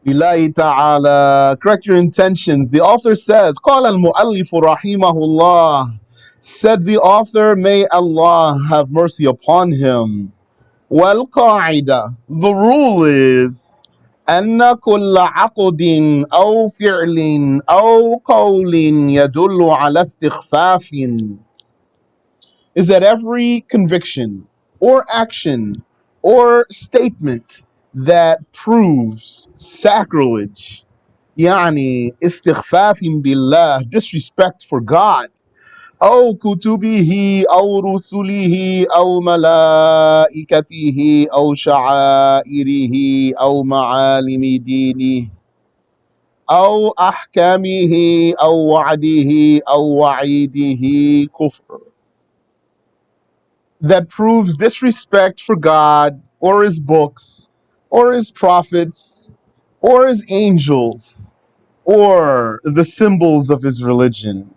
Billahi ta'ala, correct your intentions. The author says, قال المؤلف رحمه الله, said the author, may Allah have mercy upon him. والقاعدة, the rule is أن كل عقد أو فعل أو قول يدل على استخفاف, is that every conviction or action or statement that proves sacrilege, يعني استخفاف بالله, disrespect for God, أو كتبه أو رسله أو ملائكته أو شعائره أو معالم دينه أو أحكامه أو وعده أو وعيده كفر, that proves disrespect for God or his books or his prophets or his angels or the symbols of his religion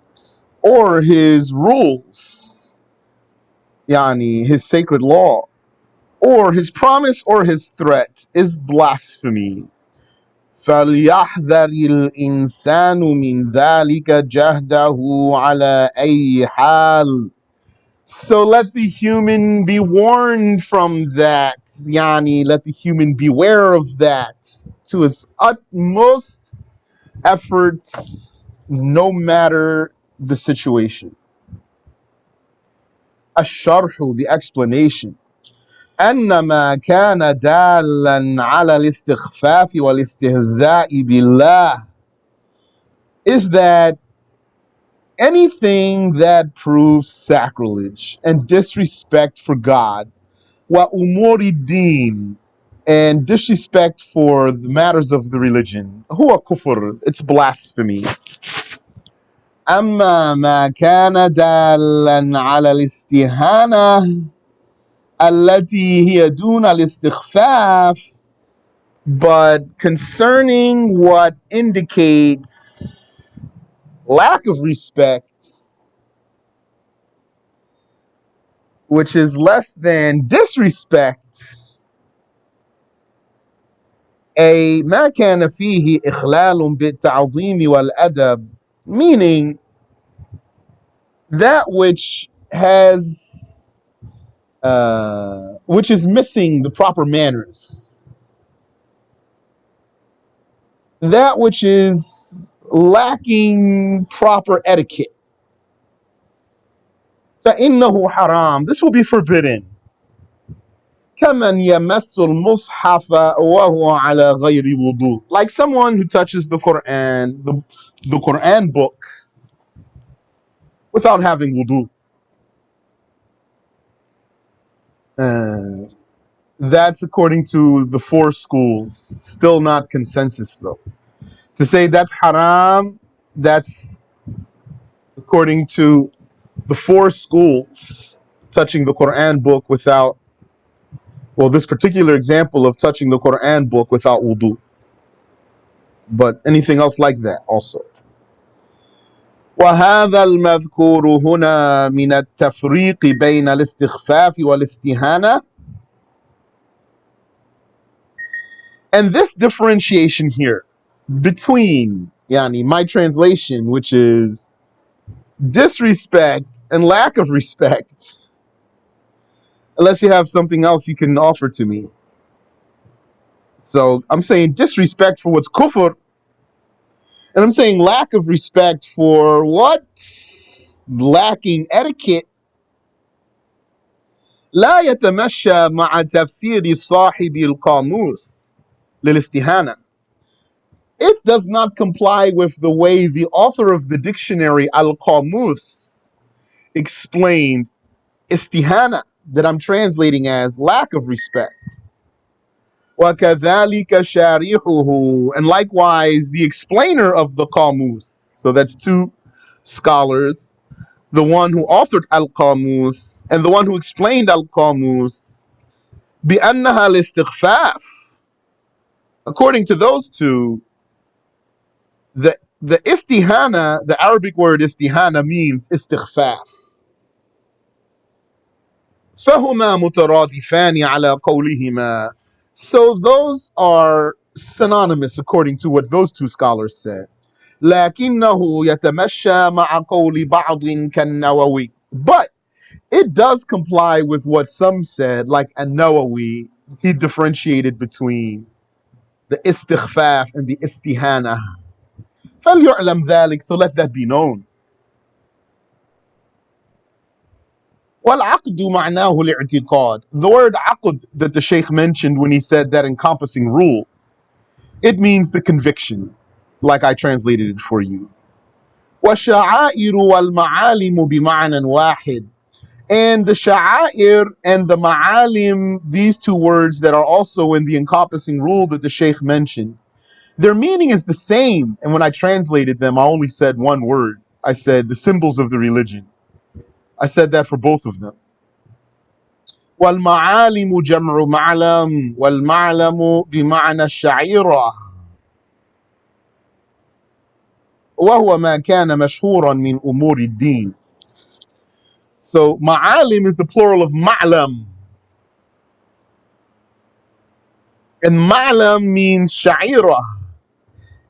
or his rules, yani his sacred law, or his promise or his threat, is blasphemy. فليحذر الإنسان من ذلك جهده على أي حال. So let the human be warned from that. Yani, let the human beware of that to his utmost efforts, no matter the situation. الشرح, the explanation. أن ما كان دالا على الاستخفاف والاستهزاء بالله, is that anything that proves sacrilege and disrespect for God, wa umuri din, and disrespect for the matters of the religion, huwa kufr, it's blasphemy. أما ما كان دالا على الاستهانة التي هي دون الاستخفاف, but concerning what indicates lack of respect, which is less than disrespect, أي ما كان فيه إخلال بالتعظيم والأدب, meaning that which is missing the proper manners, that which is lacking proper etiquette. فإنه حرام, this will be forbidden. كمن يمس المصحف وهو على غير وضوء, like someone who touches the Quran, the Quran book, without having wudu. That's according to the four schools, still not consensus though. To say that's haram, that's according to the four schools, touching the Quran book without, well, this particular example of touching the Quran book without wudu, but anything else like that also. وهذا المذكور هنا من التفريق بين الاستخفاف والاستهانة, and this differentiation here between, yani my translation, which is disrespect and lack of respect, unless you have something else you can offer to me. So I'm saying disrespect for what's kufr, and I'm saying lack of respect for what's lacking etiquette. لا يتمشى مع تفسير صاحب القاموس للاستهانة. It does not comply with the way the author of the dictionary Al-Qamus explained istihana, that I'm translating as lack of respect. وَكَذَلِكَ شَارِحُهُ, and likewise the explainer of the Qamus. So that's two scholars, the one who authored Al-Qamus and the one who explained Al-Qamus. بِأَنَّهَا الْإِسْتِخْفَافِ, according to those two, the istihana, the Arabic word istihana, means istighfaf. فهما مترادفان على قولهما, so those are synonymous according to what those two scholars said. لكنه يتمشى مع قول بعض كالنووي. But it does comply with what some said, like An-Nawawi. He differentiated between the istighfaf and the istihana. فليعلم ذلك, so let that be known. والعقد معناه الاعتقاد. The word عقد that the Shaykh mentioned when he said that encompassing rule, it means the conviction, like I translated it for you. والشعائر والمعالم بمعنى واحد. And the sha'air and the ma'alim, these two words that are also in the encompassing rule that the Shaykh mentioned, their meaning is the same. And when I translated them, I only said one word. I said the symbols of the religion. I said that for both of them. والمعالم جمع معلم والمعلم بمعنى الشعيرة وهو ما كان مشهورا من أمور الدين. So ma'alim is the plural of ma'lam. And ma'lam means sha'ira.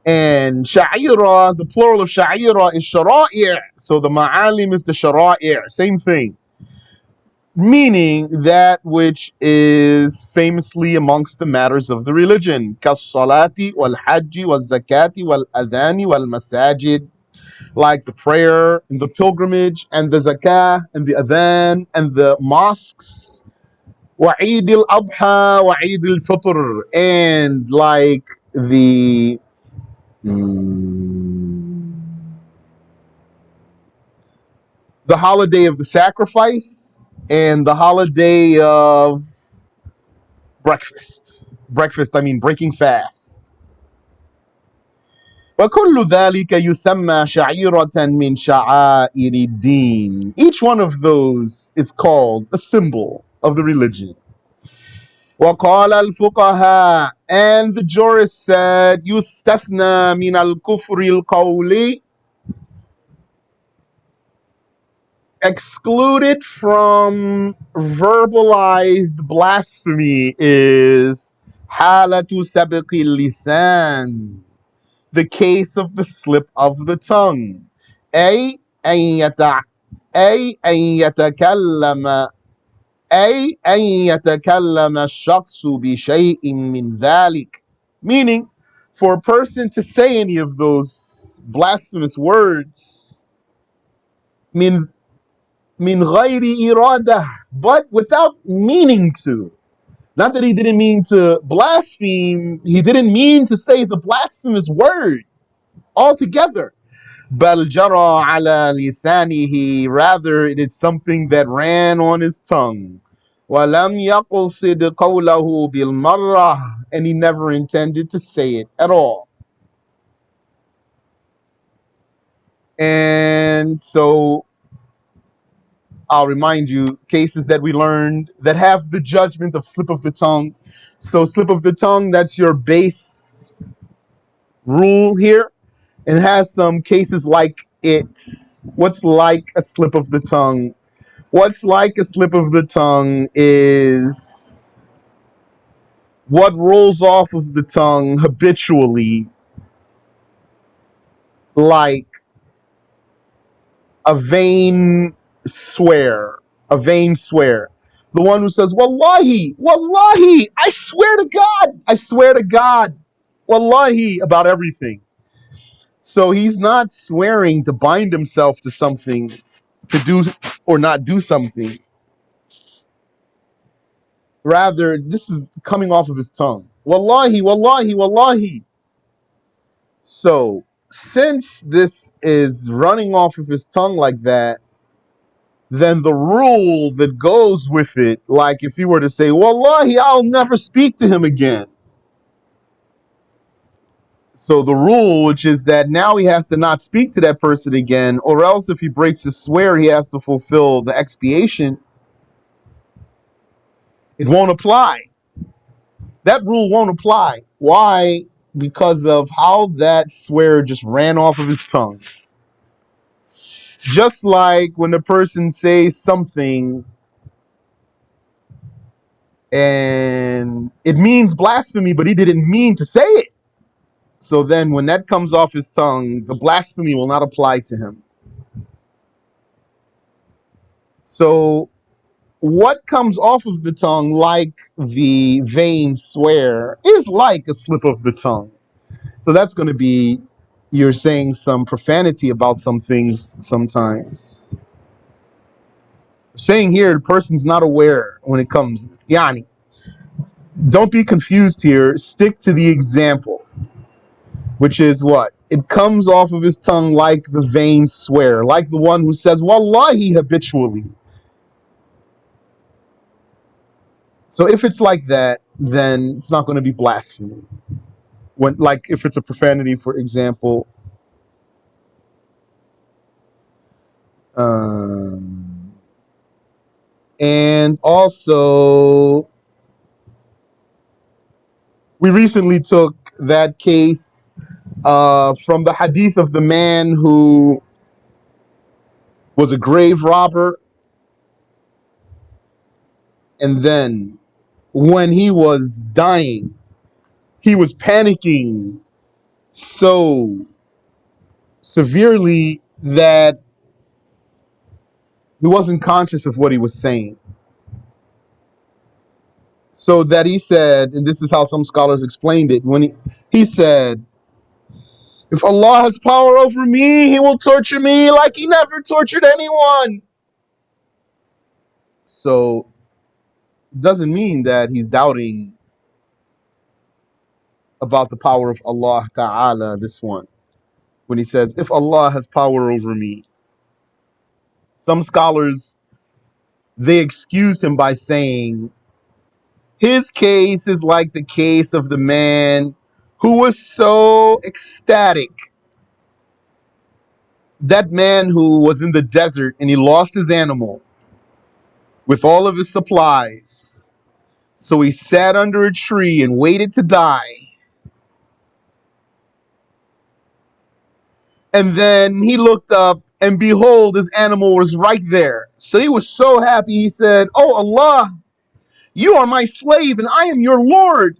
And sha'ira, the plural of sha'ira is shara'i'. So the ma'alim is the shara'i'. Same thing. Meaning that which is famously amongst the matters of the religion. Kas-salati wal-hajji wal-zakati wal-adhani wal-masajid. Like the prayer and the pilgrimage and the zakah and the adhan and the mosques. Wa'id al-adha wa'id al-fitr. And like the the holiday of the sacrifice and the holiday of breakfast. Breakfast, I mean breaking fast. وكل ذلك يسمى شعيرة من شعائر الدين. Each one of those is called a symbol of the religion. وقال الفقهاء, and the jurists said, يستثنى من الكفر القولي, excluded from verbalized blasphemy is حالة سبق اللسان, the case of the slip of the tongue. أي أن يتكلم الشخص بشيء من ذلك. Meaning, for a person to say any of those blasphemous words, من غير إرادة, but without meaning to. Not that he didn't mean to blaspheme, he didn't mean to say the blasphemous word altogether. بل جرى على لسانه, rather it is something that ran on his tongue. ولم يقصد قوله بالمرة, and he never intended to say it at all. And so I'll remind you cases that we learned that have the judgment of slip of the tongue. So slip of the tongue, that's your base rule here. And has some cases like it. What's like a slip of the tongue? What's like a slip of the tongue is what rolls off of the tongue habitually, like a vain swear. A vain swear. The one who says, Wallahi, Wallahi, I swear to God, Wallahi, about everything. So he's not swearing to bind himself to something, to do or not do something. Rather, this is coming off of his tongue. Wallahi, Wallahi, Wallahi. So, since this is running off of his tongue like that, then the rule that goes with it, like if he were to say, Wallahi, I'll never speak to him again. So the rule, which is that now he has to not speak to that person again, or else if he breaks his swear, he has to fulfill the expiation. It won't apply. That rule won't apply. Why? Because of how that swear just ran off of his tongue. Just like when a person says something and it means blasphemy, but he didn't mean to say it. So then when that comes off his tongue, the blasphemy will not apply to him. So what comes off of the tongue, like the vain swear, is like a slip of the tongue. So that's going to be, you're saying some profanity about some things sometimes. Saying here, the person's not aware when it comes. Yani, don't be confused here. Stick to the example, which is what? It comes off of his tongue like the vain swear, like the one who says, Wallahi, habitually. So if it's like that, then it's not going to be blasphemy. When, like, if it's a profanity, for example, and also we recently took that case from the hadith of the man who was a grave robber, and then when he was dying, he was panicking so severely that he wasn't conscious of what he was saying. So that he said, and this is how some scholars explained it, when he said, if Allah has power over me, he will torture me like he never tortured anyone. So it doesn't mean that he's doubting about the power of Allah Ta'ala, this one. When he says, if Allah has power over me. Some scholars, they excused him by saying, his case is like the case of the man who was so ecstatic. That man who was in the desert and he lost his animal with all of his supplies. So he sat under a tree and waited to die. And then he looked up and behold, his animal was right there. So he was so happy. He said, oh Allah, you are my slave and I am your Lord.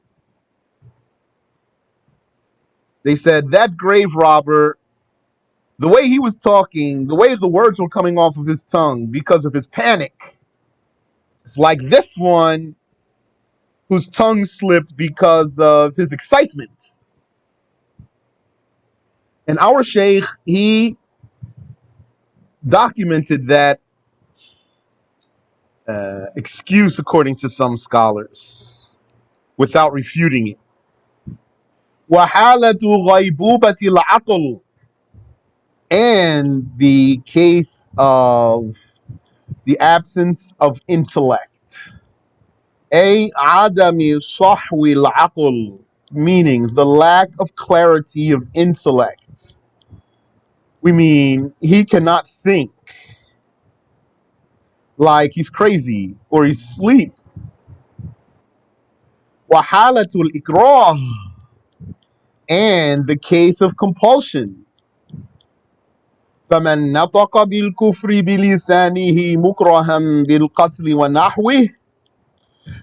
They said that grave robber, the way he was talking, the way the words were coming off of his tongue because of his panic, it's like this one whose tongue slipped because of his excitement. And our sheikh, he documented that excuse according to some scholars without refuting it. وَحَالَةُ غَيْبُوبَةِ الْعَقْلِ, and the case of the absence of intellect. أي عدم صحو العقل, meaning the lack of clarity of intellect. We mean he cannot think, like he's crazy or he's asleep. وحالة الإكراه, and the case of compulsion. فمن نطق بالكفر بلسانه مكرها بالقتل ونحوه.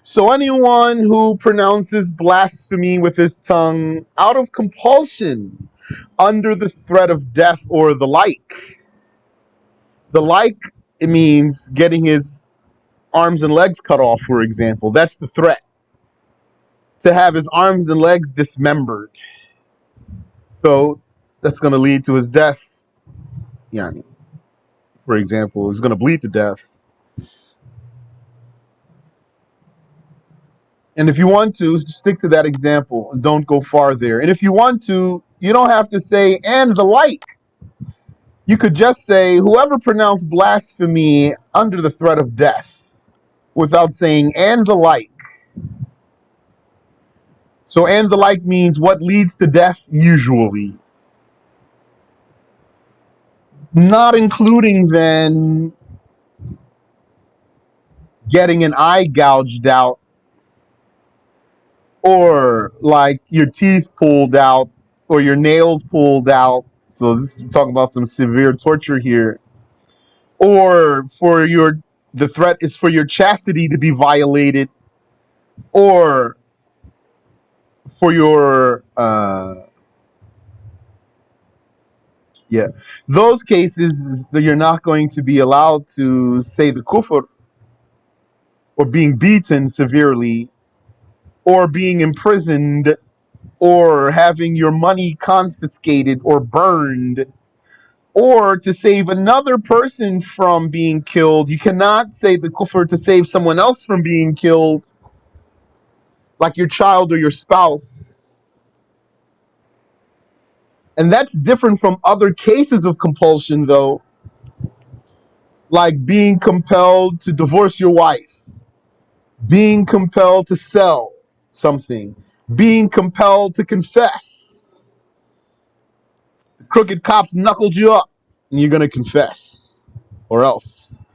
So anyone who pronounces blasphemy with his tongue out of compulsion, under the threat of death or the like. The like, it means getting his arms and legs cut off, for example. That's the threat. To have his arms and legs dismembered. So that's going to lead to his death. Yani, for example, he's going to bleed to death. And if you want to, just stick to that example and don't go far there. And if you want to, you don't have to say and the like. You could just say whoever pronounced blasphemy under the threat of death without saying and the like. So and the like means what leads to death usually. Not including then getting an eye gouged out or like your teeth pulled out or your nails pulled out. So this is talking about some severe torture here. Or for the threat is for your chastity to be violated. or for your yeah, those cases that you're not going to be allowed to say the kufr, or being beaten severely, or being imprisoned, or having your money confiscated or burned, or to save another person from being killed. You cannot say the kufr to save someone else from being killed, like your child or your spouse. And that's different from other cases of compulsion, though, like being compelled to divorce your wife, being compelled to sell something, being compelled to confess. The crooked cops knuckled you up and you're going to confess or else.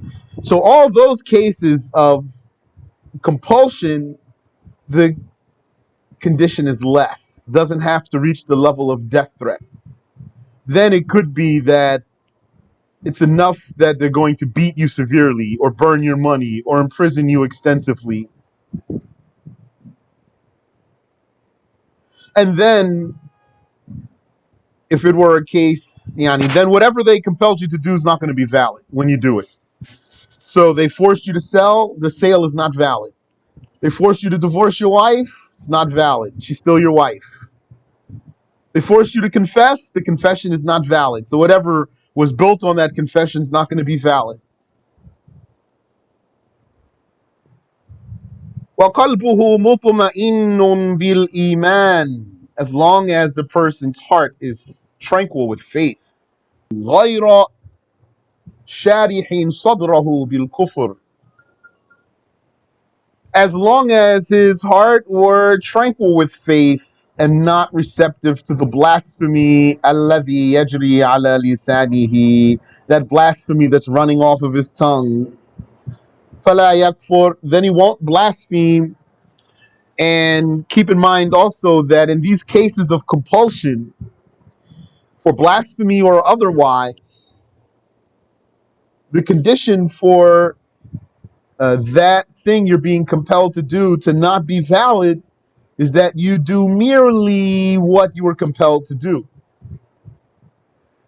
So all those cases of compulsion, the condition is less, doesn't have to reach the level of death threat. Then it could be that it's enough that they're going to beat you severely or burn your money or imprison you extensively. And then if it were a case, then whatever they compelled you to do is not going to be valid when you do it. So they forced you to sell, the sale is not valid. They forced you to divorce your wife, it's not valid. She's still your wife. They forced you to confess, the confession is not valid. So whatever was built on that confession is not going to be valid. وَقَلْبُهُ مُطْمَئِنٌ بِالْإِيمَانِ, as long as the person's heart is tranquil with faith. غَيْرَ شَارِحٍ صَدْرَهُ بِالْكُفْرِ, as long as his heart were tranquil with faith and not receptive to the blasphemy, الَّذِي يَجْرِي عَلَى لِسَانِهِ, that blasphemy that's running off of his tongue. فَلَا يَكْفُرْ, then he won't blaspheme. And keep in mind also that in these cases of compulsion, for blasphemy or otherwise, the condition for that thing you're being compelled to do to not be valid is that you do merely what you were compelled to do.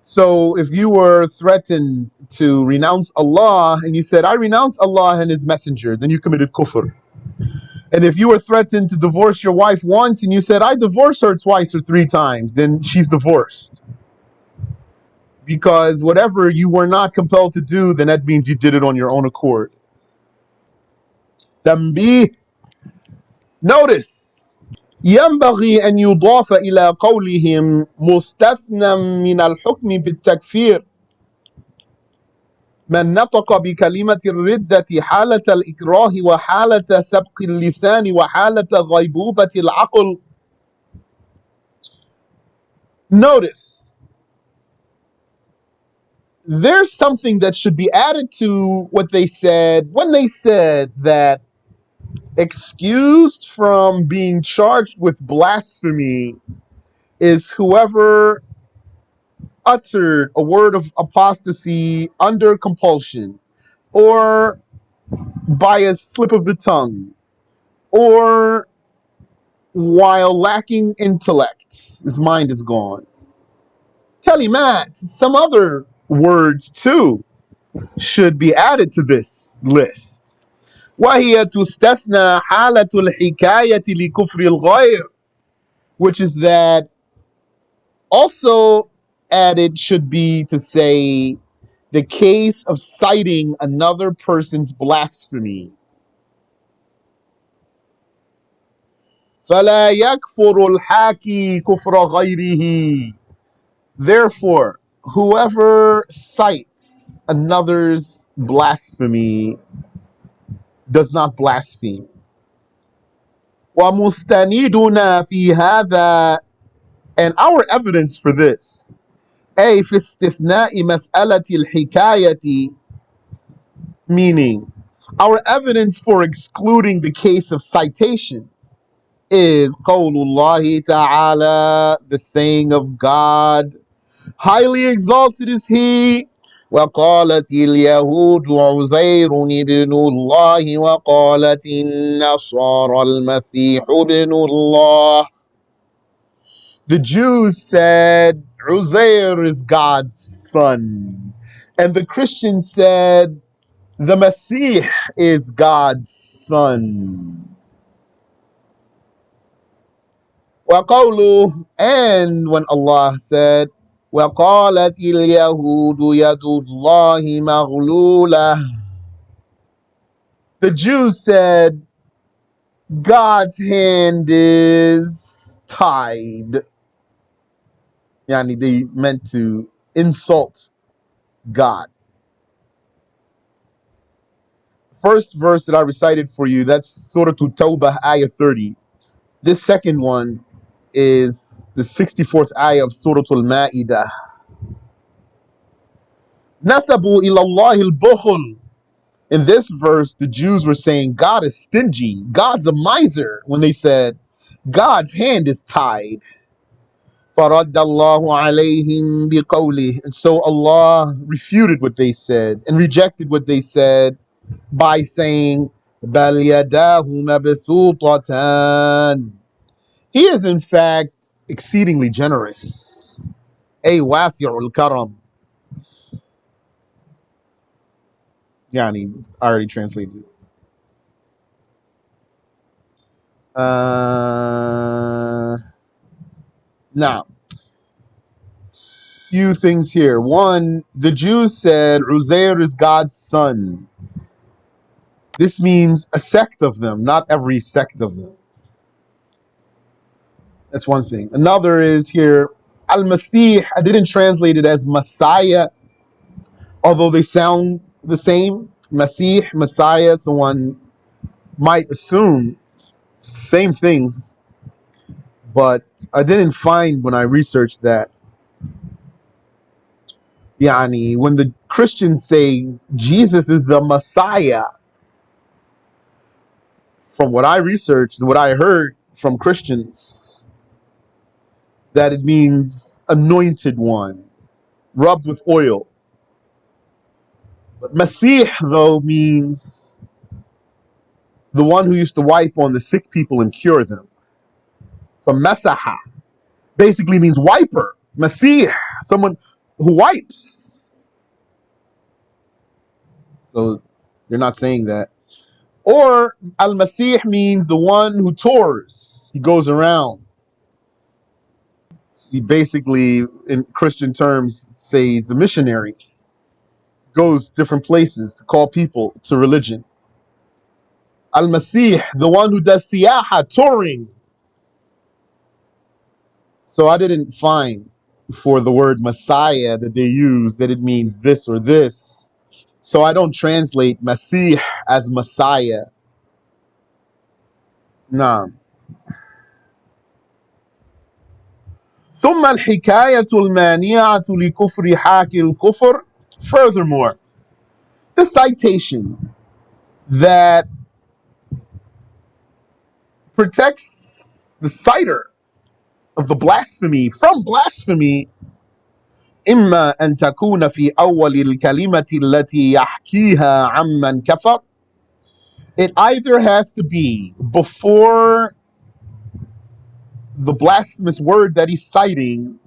So if you were threatened to renounce Allah and you said, I renounce Allah and His Messenger, then you committed kufr. And if you were threatened to divorce your wife once and you said, I divorce her twice or three times, then she's divorced. Because whatever you were not compelled to do, then that means you did it on your own accord. Tanbih, notice. ينبغي أن يضاف إلى قولهم مستثنى من الحكم بالتكفير من نطق بكلمة الردة حالة الإكراه وحالة سبق اللسان وحالة غيبوبة العقل. Notice, there's something that should be added to what they said when they said that excused from being charged with blasphemy is whoever uttered a word of apostasy under compulsion, or by a slip of the tongue, or while lacking intellect, his mind is gone. Kalimat, some other words too should be added to this list. وهي تستثنى حالة الحكاية لكفر الغير, which is that also added should be to say the case of citing another person's blasphemy. فلا يكفر الحاكي كفر غيره. Therefore, whoever cites another's blasphemy does not blaspheme. ومستندنا في هذا, and our evidence for this, أي في استثناء مسألة الحكاية, meaning our evidence for excluding the case of citation is قول الله تعالى, the saying of God, highly exalted is He, وقالت اليهود عزير ابن الله وقالت النصارى المسيح ابن الله. The Jews said Uzair is God's son, and the Christians said the Messiah is God's son. وقوله, and when Allah said, وقالت اليهود يد الله مغلولة, the Jews said God's hand is tied. Yani they meant to insult God. First verse that I recited for you, that's Surah Tawbah, ayah 30. This second one is the 64th ayah of Surah Al-Ma'idah. Nasabu ilallahi al-bukhl. In this verse, the Jews were saying God is stingy, God's a miser, when they said God's hand is tied. فَرَدَّ اللَّهُ عَلَيْهِمْ بِقَوْلِهِ. And so Allah refuted what they said and rejected what they said by saying, بَلْ يَدَاهُ مَبْثُوطَتَانِ. He is in fact exceedingly generous. أي واسع الكرم. Yani, I already translated it. Now, few things here. One, the Jews said Uzair is God's son. This means a sect of them, not every sect of them. That's one thing. Another is here, Al-Masih, I didn't translate it as Messiah, although they sound the same. Masih, Messiah, so one might assume same things, but I didn't find when I researched that. Yani, when the Christians say Jesus is the Messiah, from what I researched and what I heard from Christians, that it means anointed one, rubbed with oil. But Masih, though, means the one who used to wipe on the sick people and cure them. From Masaha, basically means wiper. Masih, someone who wipes. So they're not saying that. Or Al-Masih means the one who tours. He goes around. He basically, in Christian terms, say he's a missionary. Goes different places to call people to religion. Al-Masih, the one who does siyaha, touring. So I didn't find for the word Messiah that they use that it means this or this. So I don't translate Masih as Messiah. No. ثم الحكاية المانعة لكفر حاكي الكفر. Furthermore, the citation that protects the citer of the blasphemy from blasphemy إما أن تكون في أول الكلمة التي يحكيها عمن كفر. It either has to be before the blasphemous word that he's citing,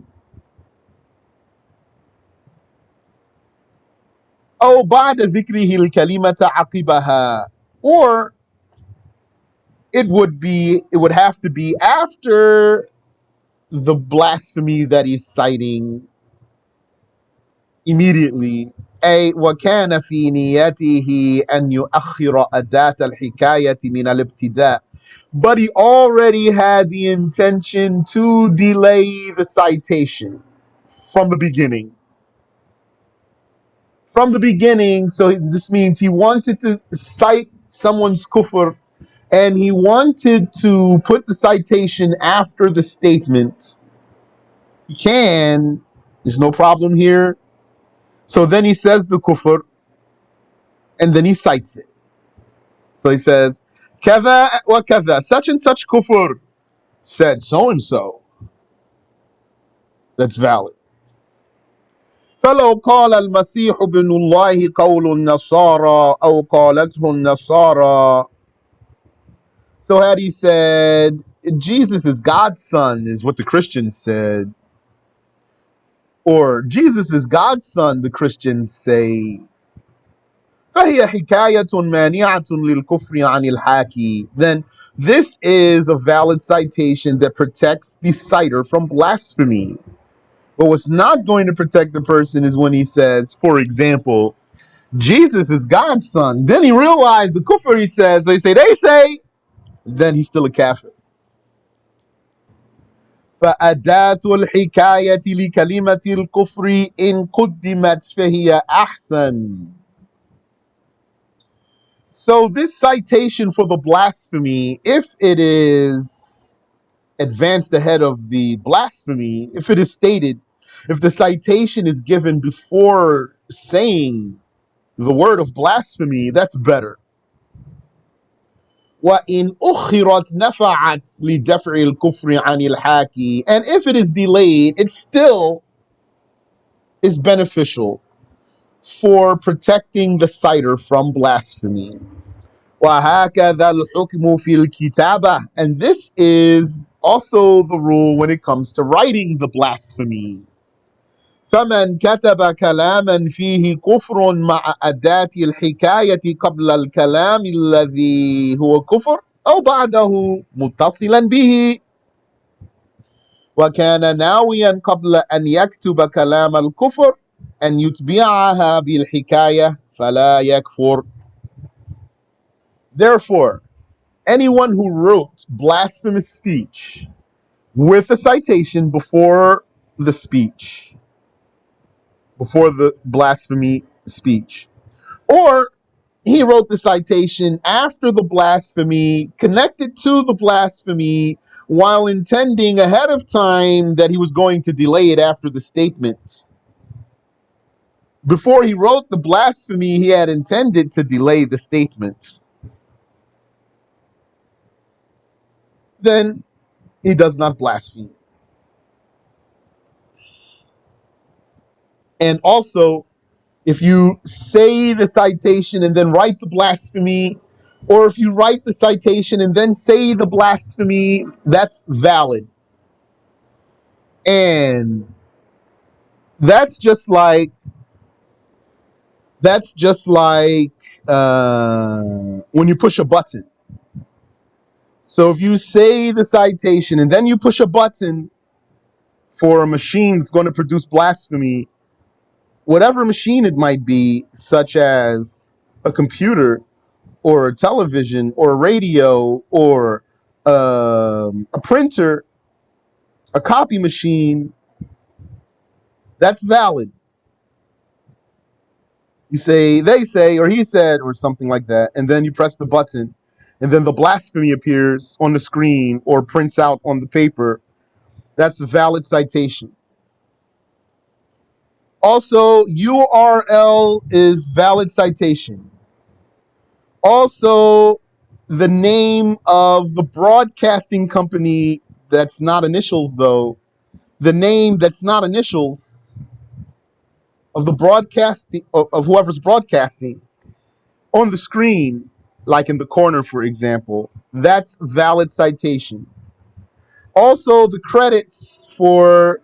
أو بعد ذكره الكلمة عقبها, or it would have to be after the blasphemy that he's citing immediately. أي وكان في نيته أن يؤخر أداة الحكاية من الابتداء. But he already had the intention to delay the citation from the beginning. From the beginning, so this means he wanted to cite someone's kufr, and he wanted to put the citation after the statement. He can, there's no problem here. So then he says the kufr, and then he cites it. So he says, كذا وكذا, such and such kufr said so and so. That's valid. فلو قال المسيح ابن الله قول النصارى أو قالته النصارى. So had he said, Jesus is God's son, is what the Christians said, or Jesus is God's son, the Christians say, فهي حكاية مانعة للكفر عن الحاكي. Then this is a valid citation that protects the citer from blasphemy. But what's not going to protect the person is when he says, for example, Jesus is God's son. Then he realized the kufr he says, so they say, then he's still a kafir. فأداة الحكاية لكلمة الكفر إن قدمت فهي أحسن. So this citation for the blasphemy, if it is advanced ahead of the blasphemy, if it is stated, if the citation is given before saying the word of blasphemy, that's better. وَإِنْ أُخِّرَتْ نَفَعَتْ لِدَفْعِ الْكُفْرِ عَنِ الْحَاكِي. And if it is delayed, it still is beneficial for protecting the citer from blasphemy. وَهَكَذَا الْحُكْمُ فِي الْكِتَابَةِ. And this is also the rule when it comes to writing the blasphemy. فمن كتب كلاما فيه كفر مع أداة الحكاية قبل الكلام الذي هو كفر أو بعده متصلا به وكان ناويا قبل أن يكتب كلام الكفر أن يتبعها بالحكاية فلا يكفر. Therefore, anyone who wrote blasphemous speech with a citation before the speech, before the blasphemy speech, or he wrote the citation after the blasphemy, connected to the blasphemy, while intending ahead of time that he was going to delay it after the statement. Before he wrote the blasphemy, he had intended to delay the statement. Then he does not blaspheme. And also, if you say the citation and then write the blasphemy, or if you write the citation and then say the blasphemy, that's valid. And that's just like when you push a button. So if you say the citation and then you push a button for a machine that's going to produce blasphemy, whatever machine it might be, such as a computer or a television or a radio or a printer, a copy machine, that's valid. You say, they say, or he said, or something like that, and then you press the button, and then the blasphemy appears on the screen or prints out on the paper. That's a valid citation. Also, URL is valid citation. Also, the name of the broadcasting company that's not initials, though, the name that's not initials of the broadcasting, of whoever's broadcasting on the screen, like in the corner, for example, that's valid citation. Also, the credits for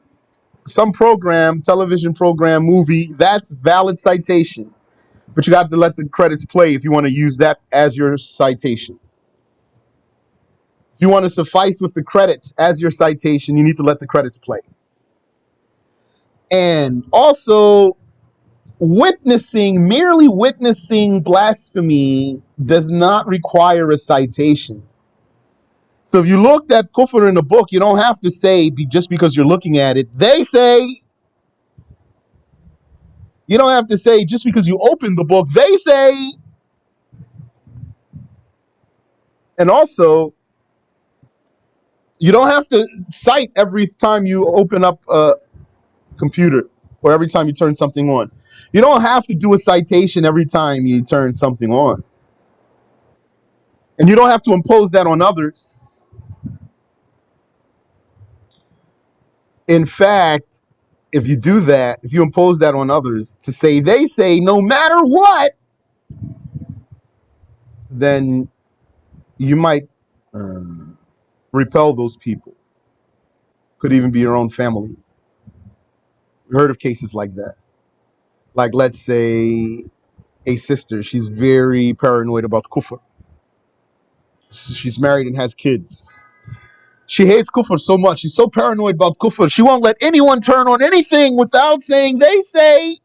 some program, television program, movie, that's valid citation. But you got to let the credits play if you want to use that as your citation. If you want to suffice with the credits as your citation, you need to let the credits play. And also, merely witnessing blasphemy does not require a citation. So if you looked at kufr in a book, you don't have to say, just because you're looking at it, they say. You don't have to say, just because you open the book, they say. And also, you don't have to cite every time you open up a computer or every time you turn something on. You don't have to do a citation every time you turn something on. And you don't have to impose that on others. In fact, if you do that, if you impose that on others to say they say no matter what, then you might uh, repel those people. Could even be your own family. We heard of cases like that. Like, let's say a sister, she's very paranoid about Kufr. She's married and has kids. She hates Kufr so much. She's so paranoid about Kufr. She won't let anyone turn on anything without saying they say.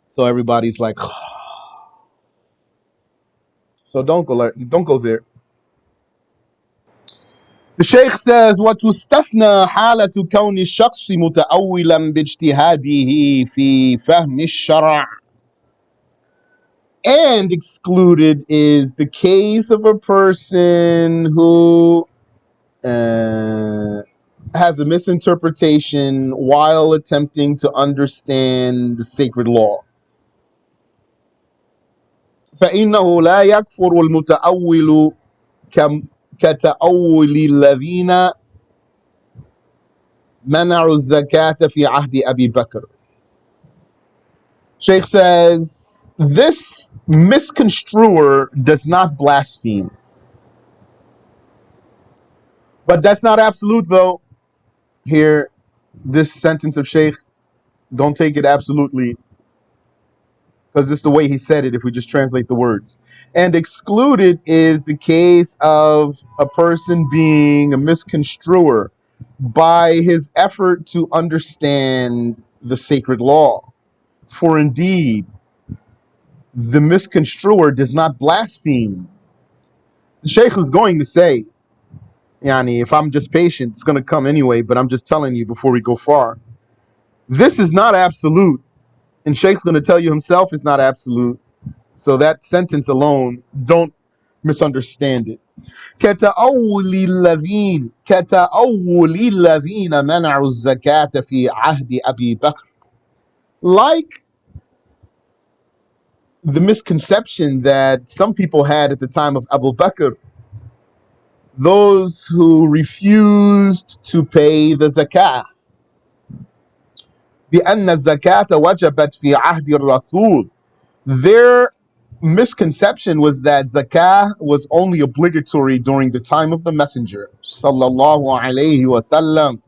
So everybody's like, so don't go there. The Shaykh says, وتستثنى حالة كون الشخص متأولا باجتهاده في فهم الشرع. And excluded is the case of a person who has a misinterpretation while attempting to understand the sacred law. فإنه لا يكفر المتأول كتأول الذين منعوا الزكاة في عهد أبي بكر. Sheikh says, this misconstruer does not blaspheme. But that's not absolute, though. Here, this sentence of Sheikh, don't take it absolutely, because it's the way he said it if we just translate the words. And excluded is the case of a person being a misconstruer by his effort to understand the sacred law. For indeed, the misconstruer does not blaspheme. The Sheikh is going to say, Yani, if I'm just patient, it's going to come anyway, but I'm just telling you before we go far. This is not absolute. And Sheikh's going to tell you himself it's not absolute. So that sentence alone, don't misunderstand it. كتأول الذين منعوا الزكاة في عهد أبي بكر. Like the misconception that some people had at the time of Abu Bakr, those who refused to pay the zakah. بأن الزكاة وجبت في عهد الرسول. Their misconception was that zakah was only obligatory during the time of the Messenger sallallahu alayhi wasallam.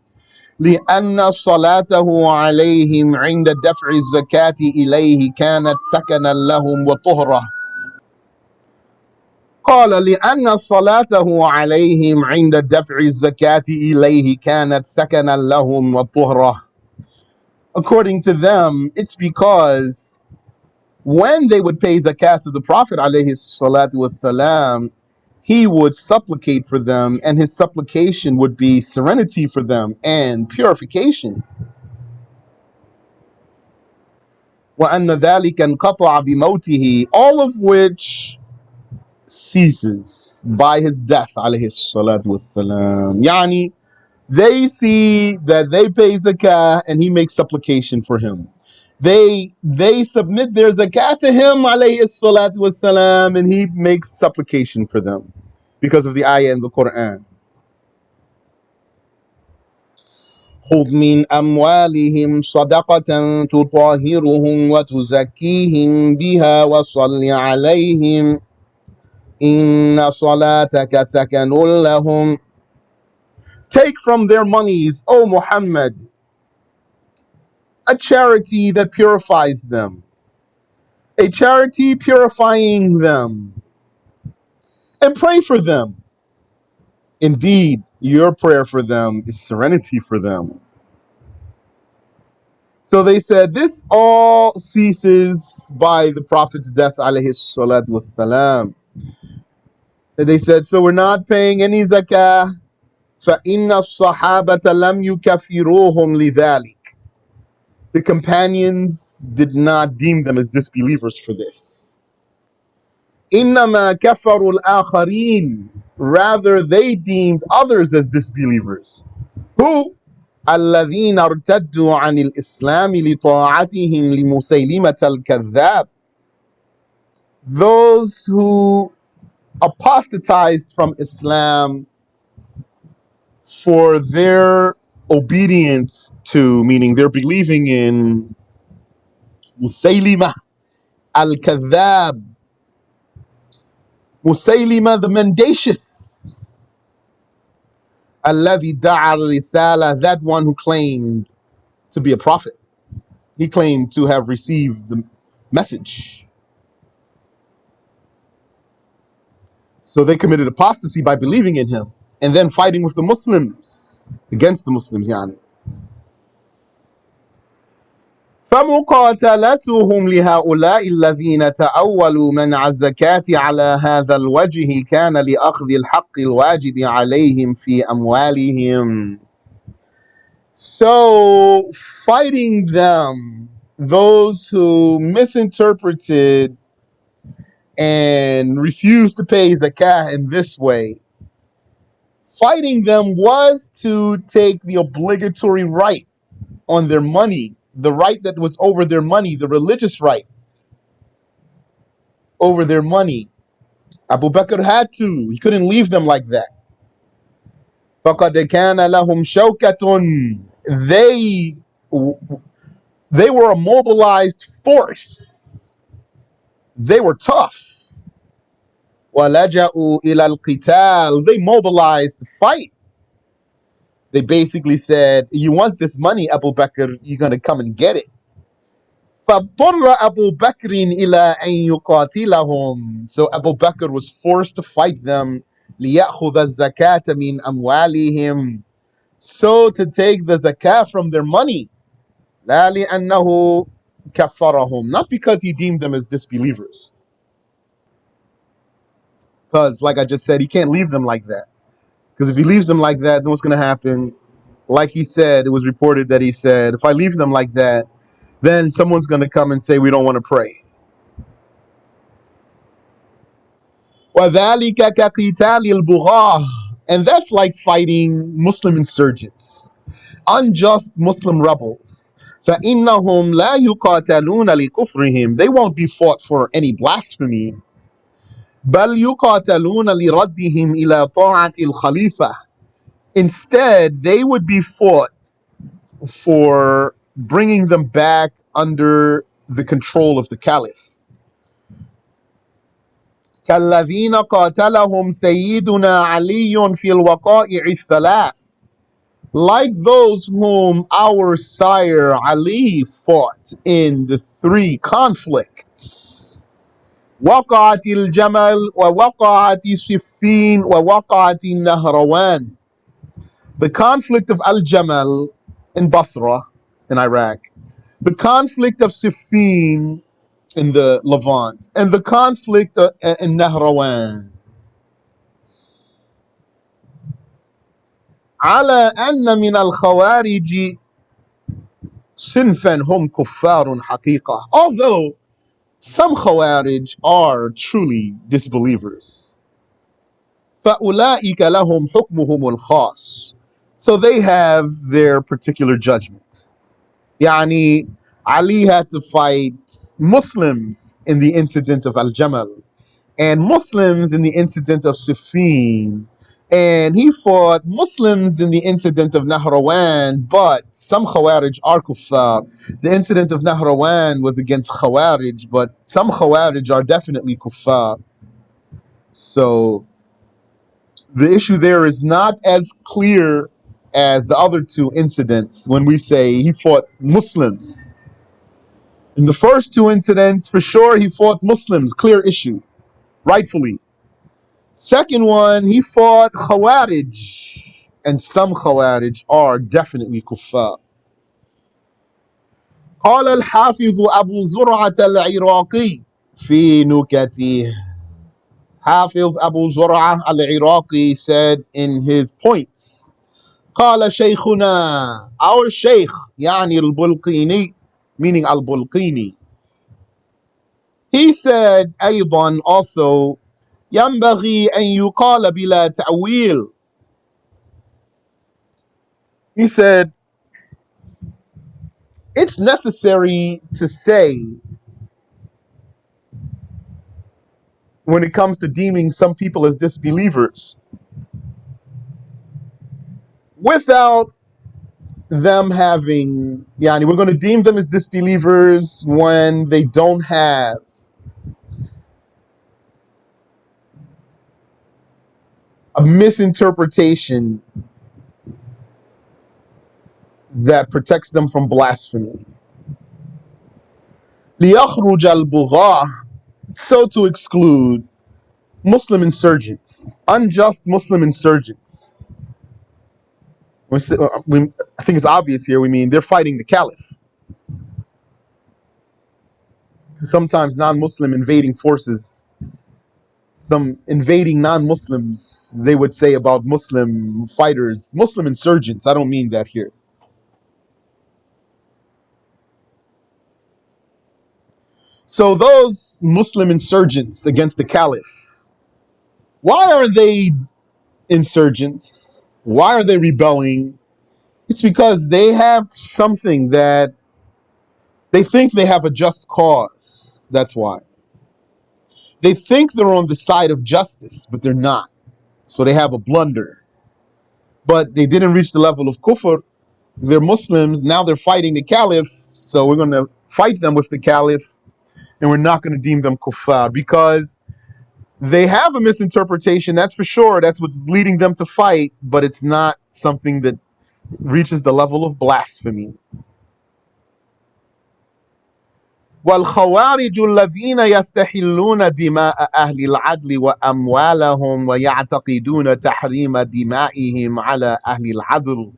لأن صلاته عليهم عند دفع الزكاة إليه كانت سكنا لهم وطهرة. قال لأن صلاته عليهم عند دفع الزكاة إليه كانت سكنا لهم وطهرة. According to them, it's because when they would pay zakat to the Prophet alayhi salatu wasalam, he would supplicate for them, and his supplication would be serenity for them and purification. وَأَنَّ ذَلِكَ انْقَطَعَ بِمَوْتِهِ, all of which ceases by his death alayhi salatu wasalam. Yani, they see that they pay zakah and he makes supplication for him. They submit their zakat to him alayhi salatu wasalam, and he makes supplication for them because of the ayah in the Quran. خُذْ مِنْ أَمْوَالِهِمْ صَدَقَةً تُطَهِّرُهُمْ وَتُزَكِّيهِمْ بِهَا وَصَلِّ عَلَيْهِمْ إِنَّ صَلَاتَكَ سَكَنٌ لَهُمْ. Take from their monies, O Muhammad, a charity that purifies them, a charity purifying them, and pray for them. Indeed, your prayer for them is serenity for them. So they said this all ceases by the Prophet's death alayhi salatu wassalam. They said, so we're not paying any zakah. فَإِنَّ الصَّحَابَةَ لَمْ يُكَفِّرُوهُمْ لِذَلِكَ. The companions did not deem them as disbelievers for this. إِنَّمَا كَفَرُوا الْآخَرِينَ. Rather, they deemed others as disbelievers. Who? الَّذِينَ ارْتَدُّوا عَنِ الْإِسْلَامِ لِطَاعَتِهِمْ لِمُسَيْلِمَةَ الْكَذَّابِ. Those who apostatized from Islam for their obedience to, meaning they're believing in Musaylima al-Kadhab, Musaylima the mendacious, alladhi da'a risala, that one who claimed to be a prophet. He claimed to have received the message. So they committed apostasy by believing in him and then fighting with the Muslims, against the Muslims, yani. فمقاتلتهم لهؤلاء الذين تأولوا منع الزكاة على هذا الوجه كان لأخذ الحق الواجب عليهم في أموالهم. So fighting them, those who misinterpreted and refused to pay zakah in this way, fighting them was to take the obligatory right on their money, the right that was over their money, the religious right over their money. Abu Bakr had to. He couldn't leave them like that. فَقَدْ كَانَ لَهُمْ شَوْكَةٌ. They were a mobilized force. They were tough. وَلَجَأُوا إِلَى الْقِتَالِ. They mobilized to fight. They basically said, you want this money, Abu Bakr, you're going to come and get it. فَاضْطُرَّ أَبُو بَكْرٍ إِلَىٰ أَنْ يُقَاتِلَهُمْ. So Abu Bakr was forced to fight them. لِيَأْخُذَ الزَّكَاةَ مِنْ أَمْوَالِهِمْ. So to take the zakah from their money. لَا لِأَنَّهُ كَفَّرَهُمْ. Not because he deemed them as disbelievers. Because, like I just said, he can't leave them like that. Because if he leaves them like that, then what's going to happen? Like he said, it was reported that he said, if I leave them like that, then someone's going to come and say, we don't want to pray. وَذَلِكَ كَقِتَالِ الْبُغَاةِ. And that's like fighting Muslim insurgents, unjust Muslim rebels. فَإِنَّهُمْ لَا يُقَاتَلُونَ لِكُفْرِهِمْ. They won't be fought for any blasphemy. بَلْ يُقَاتَلُونَ لِرَدِّهِمْ إِلَى طَاعَةِ الْخَلِيفَةِ. Instead, they would be fought for bringing them back under the control of the caliph. كَالَّذِينَ قَاتَلَهُمْ سَيِّدُنَا عَلِيٌّ فِي الْوَقَائِعِ الثَّلَاثِ. Like those whom our sire Ali fought in the three conflicts. وَقَعَتِ الْجَمَلِ وَوَقَعَتِ صِفِّينَ وَوَقَعَتِ النَّهْرَوَانِ. The conflict of Al-Jamal in Basra, in Iraq. The conflict of Siffin in the Levant. And the conflict in Nahrawan. على أن من الخوارج صنفا هم كفار حقيقة. Although some Khawarij are truly disbelievers. فأولئك لهم حكمهم الخاص. So they have their particular judgment. Yani Ali had to fight Muslims in the incident of Al-Jamal and Muslims in the incident of Siffin. And he fought Muslims in the incident of Nahrawan, but some Khawarij are kuffar. The incident of Nahrawan was against Khawarij, but some Khawarij are definitely kuffar. So the issue there is not as clear as the other two incidents when we say he fought Muslims. In the first two incidents, for sure, he fought Muslims, clear issue, rightfully. Second one, he fought Khawarij, and some Khawarij are definitely kuffar. قال الحافظ أبو زرعة العراقي في نكته. Hafiz Abu Zur'ah al-Iraqi said in his points, قال شيخنا, our Shaykh, يعني البلقيني, meaning al-Bulqini. He said أيضا also, ينبغي أن يقال بلا تأويل. He said, it's necessary to say, when it comes to deeming some people as disbelievers, without them having, yani, we're going to deem them as disbelievers when they don't have a misinterpretation that protects them from blasphemy. لِيَخْرُجَ الْبُغَاةِ, so to exclude Muslim insurgents, unjust Muslim insurgents. I think it's obvious here, we mean they're fighting the caliph. Sometimes non-Muslim invading forces, some invading non-Muslims, they would say about Muslim fighters, Muslim insurgents. I don't mean that here. So those Muslim insurgents against the caliph, why are they insurgents? Why are they rebelling? It's because they have something that they think they have a just cause. That's why. They think they're on the side of justice, but they're not. So they have a blunder. But they didn't reach the level of kufr. They're Muslims. Now they're fighting the caliph. So we're going to fight them with the caliph, and we're not going to deem them kuffar because they have a misinterpretation. That's for sure. That's what's leading them to fight, but it's not something that reaches the level of blasphemy. والخوارج الذين يستحلون دماء أهل العدل وأموالهم ويعتقدون تحريم دمائهم على أهل العدل.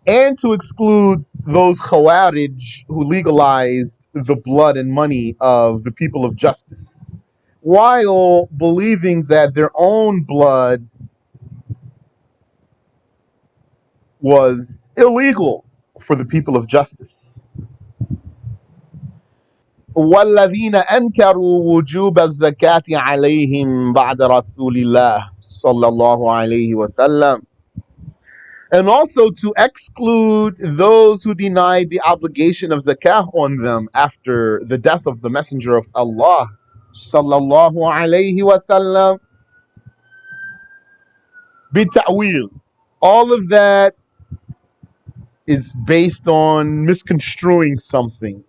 And to exclude those Khawarij who legalized the blood and money of the people of justice, while believing that their own blood was illegal for the people of justice. والذين أنكروا وجوب الزكاة عليهم بعد رسول الله صلى الله عليه وسلم. And also to exclude those who denied the obligation of zakah on them after the death of the Messenger of Allah sallallahu alayhi wasallam. Bita'wil. All of that is based on misconstruing something.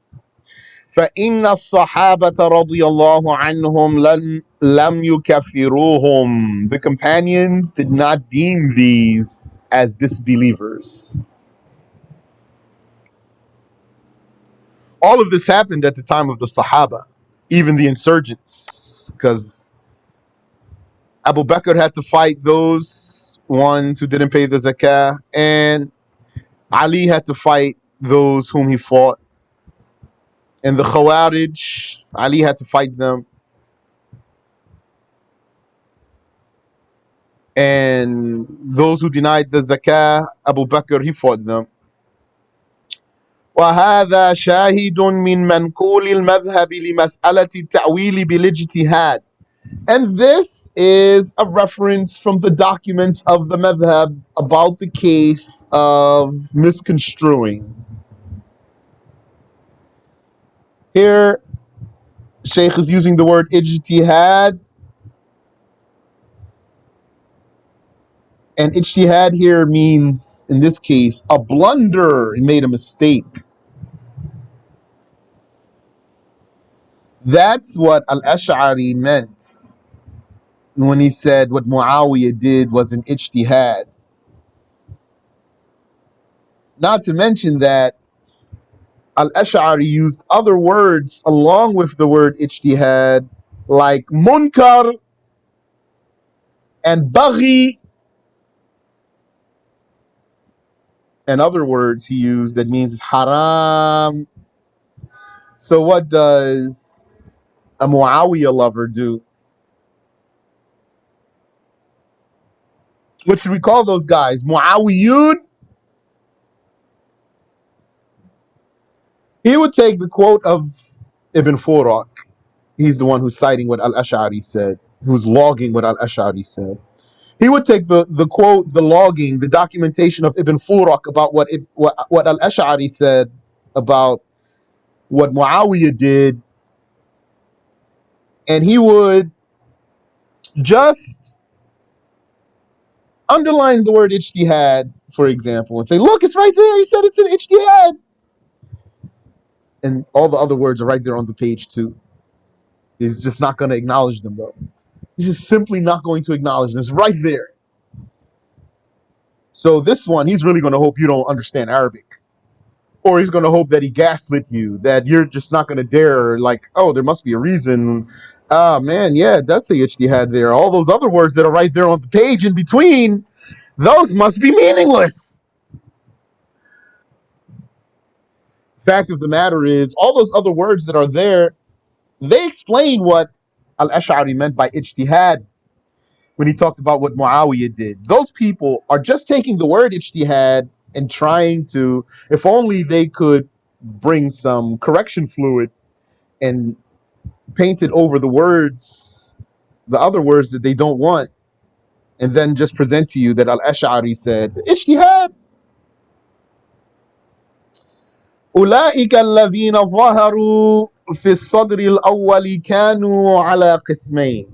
فإن الصحابة رضي الله عنهم لم يكفروهم. The companions did not deem these as disbelievers. All of this happened at the time of the Sahaba, even the insurgents, because Abu Bakr had to fight those ones who didn't pay the zakah, and Ali had to fight those whom he fought. And the Khawarij, Ali had to fight them. And those who denied the zakah, Abu Bakr, he fought them. وهذا شاهد من منقول المذهب لمسألة التأويل بالاجتهاد. And this is a reference from the documents of the madhab about the case of misconstruing. Here, Shaykh is using the word ijtihad. And ijtihad here means, in this case, a blunder. He made a mistake. That's what Al-Ash'ari meant when he said what Muawiyah did was an ijtihad. Not to mention that Al-Ash'ari used other words along with the word ijtihad, like munkar and baghi, and other words he used that means haram. So what does a Muawiyah lover do? What should we call those guys? Muawiyun? He would take the quote of Ibn Furak. He's the one who's citing what Al-Ash'ari said, who's logging what Al-Ash'ari said. He would take the quote, the logging, the documentation of Ibn Furak about what Al-Ash'ari said about what Muawiyah did, and he would just underline the word ijtihad for example, and say, look, it's right there. He said it's an ijtihad. And all the other words are right there on the page too. He's just not going to acknowledge them though. He's just simply not going to acknowledge them. It's right there. So this one, he's really going to hope you don't understand Arabic. Or he's going to hope that he gaslit you, that you're just not going to dare, like, oh, there must be a reason. Ah, man, yeah, it does say ijtihad there. All those other words that are right there on the page in between, those must be meaningless. Fact of the matter is, all those other words that are there, they explain what Al-Ash'ari meant by ijtihad when he talked about what Muawiyah did. Those people are just taking the word ijtihad and trying to, if only they could bring some correction fluid and paint it over the words, the other words that they don't want, and then just present to you that Al-Ash'ari said, ijtihad. أولئك الذين ظهروا في الصدر الأول كانوا على قسمين.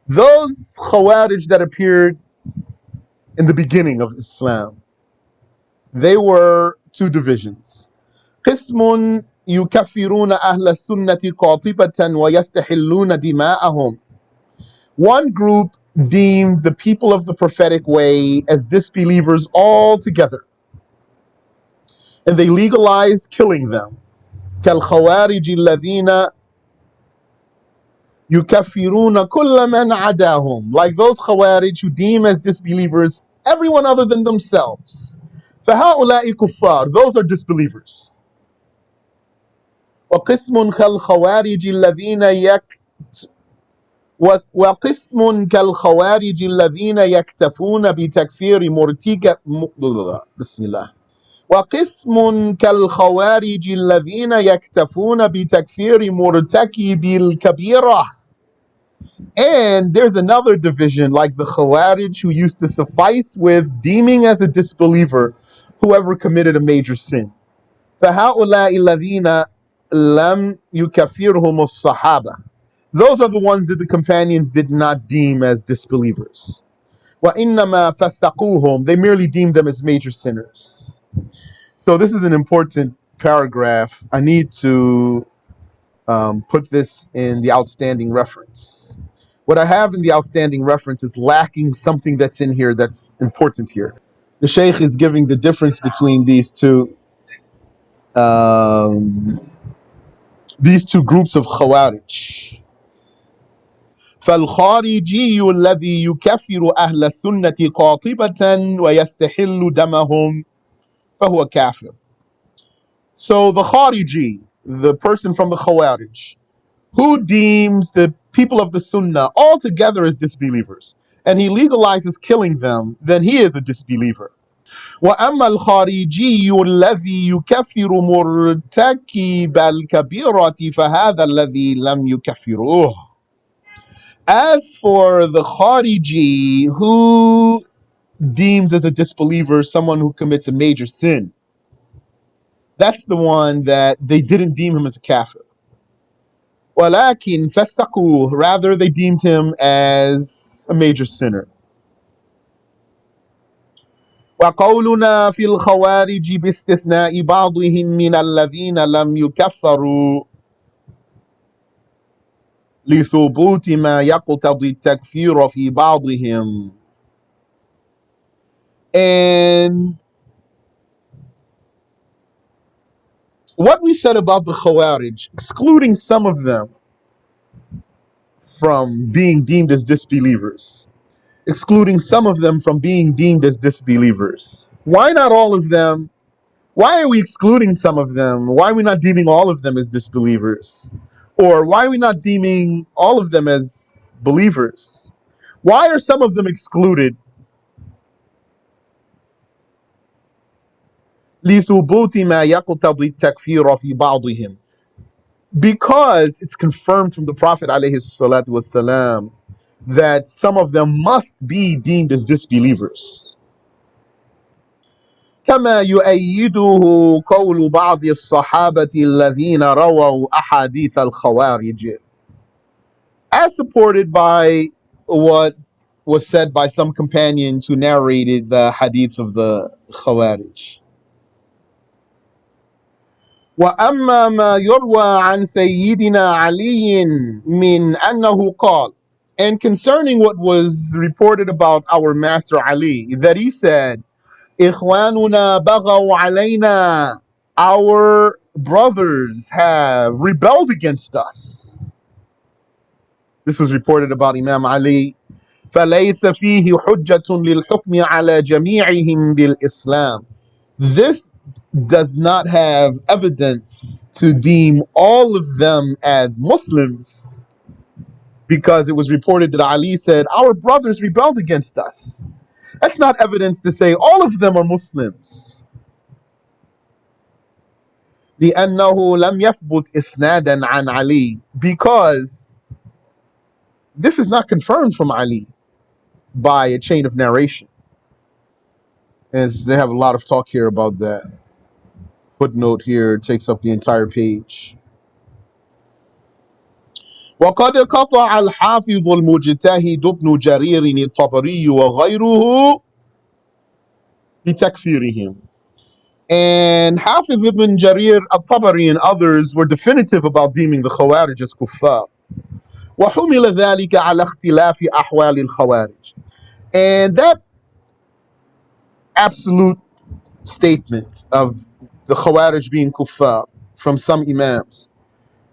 Those Khawarij that appeared in the beginning of Islam, they were two divisions. قسم يكفرون أهل السنة قاطبة ويستحلون دماءهم. One group deemed the people of the prophetic way as disbelievers altogether, and they legalized killing them. كالخوارج الذين يكفرون كل من عداهم. Like those Khawarij who deem as disbelievers everyone other than themselves. فهؤلاء كفار. Those are disbelievers. وقسم كالخوارج الذين وقسم كالخوارج الذين يكتفون بتكفير بسم الله. وقسم كالخوارج الذين يكتفون بتكفير مرتكب الكبيرة. And there's another division like the Khawarij who used to suffice with deeming as a disbeliever whoever committed a major sin. فهؤلاء الذين لم يكفرهم الصحابة. Those are the ones that the companions did not deem as disbelievers. وإنما فسقوهم. They merely deemed them as major sinners. So this is an important paragraph. I need to put this in the outstanding reference. What I have in the outstanding reference is lacking something that's in here that's important here. The Shaykh is giving the difference between these two groups of Khawarij. فالخارجي الذي يكفر أهل السنة قاطبة ويستحل دمهم فهو كافر. So the Khariji, the person from the Khawarij, who deems the people of the Sunnah altogether as disbelievers, and he legalizes killing them, then he is a disbeliever. وأما الخارجي الذي يكفر مرتكب الكبيرة فهذا الذي لم يكفروه. As for the Khariji who deems as a disbeliever someone who commits a major sin, that's the one that they didn't deem him as a kafir. ولكن فسقوه, rather they deemed him as a major sinner. وقولنا في الخوارج باستثناء بعضهم من الذين لم يكفروا لثبوت ما يقتضي التكفير في بعضهم. And what we said about the Khawarij, excluding some of them from being deemed as disbelievers, excluding some of them from being deemed as disbelievers. Why not all of them? Why are we excluding some of them? Why are we not deeming all of them as disbelievers? Or why are we not deeming all of them as believers? Why are some of them excluded? لِثُبُوتِ مَا يَقْتَضِي التَّكْفِيرَ فِي بَعْضِهِمْ. Because it's confirmed from the Prophet ﷺ that some of them must be deemed as disbelievers. كما يؤيده قول بعض الصحابة الذين رووا أحاديث الخوارج. As supported by what was said by some companions who narrated the hadiths of the Khawarij. وأما ما يروى عن سيدنا علي من أنه قال, and concerning what was reported about our master Ali, that he said, إخواننا بغوا علينا, our brothers have rebelled against us. This was reported about Imam Ali. فليس فيه حجة للحكم على جميعهم بالإسلام. This does not have evidence to deem all of them as Muslims, because it was reported that Ali said, our brothers rebelled against us. That's not evidence to say all of them are Muslims. لأنه لم يثبت إسنادا عن علي, because this is not confirmed from Ali by a chain of narration. As they have a lot of talk here about that. Footnote here takes up the entire page. وقد قطع الحافظ المجتهد ابن جرير الطبري وغيره بتكفيرهم. And Hafiz ibn Jarir al-Tabari and others were definitive about deeming the Khawarij as kuffar. وحمل ذلك على اختلاف أحوال الخوارج. And that absolute statement of the Khawarij being kuffar from some Imams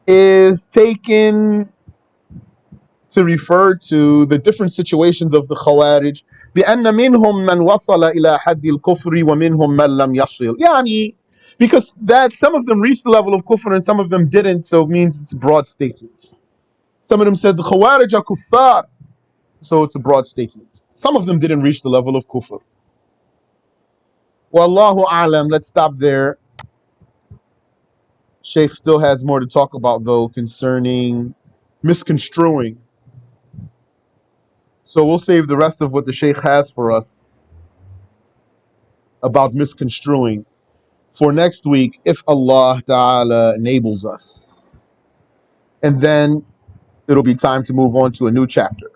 is taken to refer to the different situations of the Khawarij, بأن منهم من وصل إلى حد الكفر ومنهم من لم يصل. يعني, because that some of them reached the level of kufr and some of them didn't, so it means it's a broad statement. Some of them said the Khawarij are kuffar, so it's a broad statement. Some of them didn't reach the level of kufr. Wallahu a'lam. Let's stop there. Sheikh still has more to talk about, though, concerning misconstruing. So we'll save the rest of what the Sheikh has for us about misconstruing for next week, if Allah Ta'ala enables us. And then it'll be time to move on to a new chapter.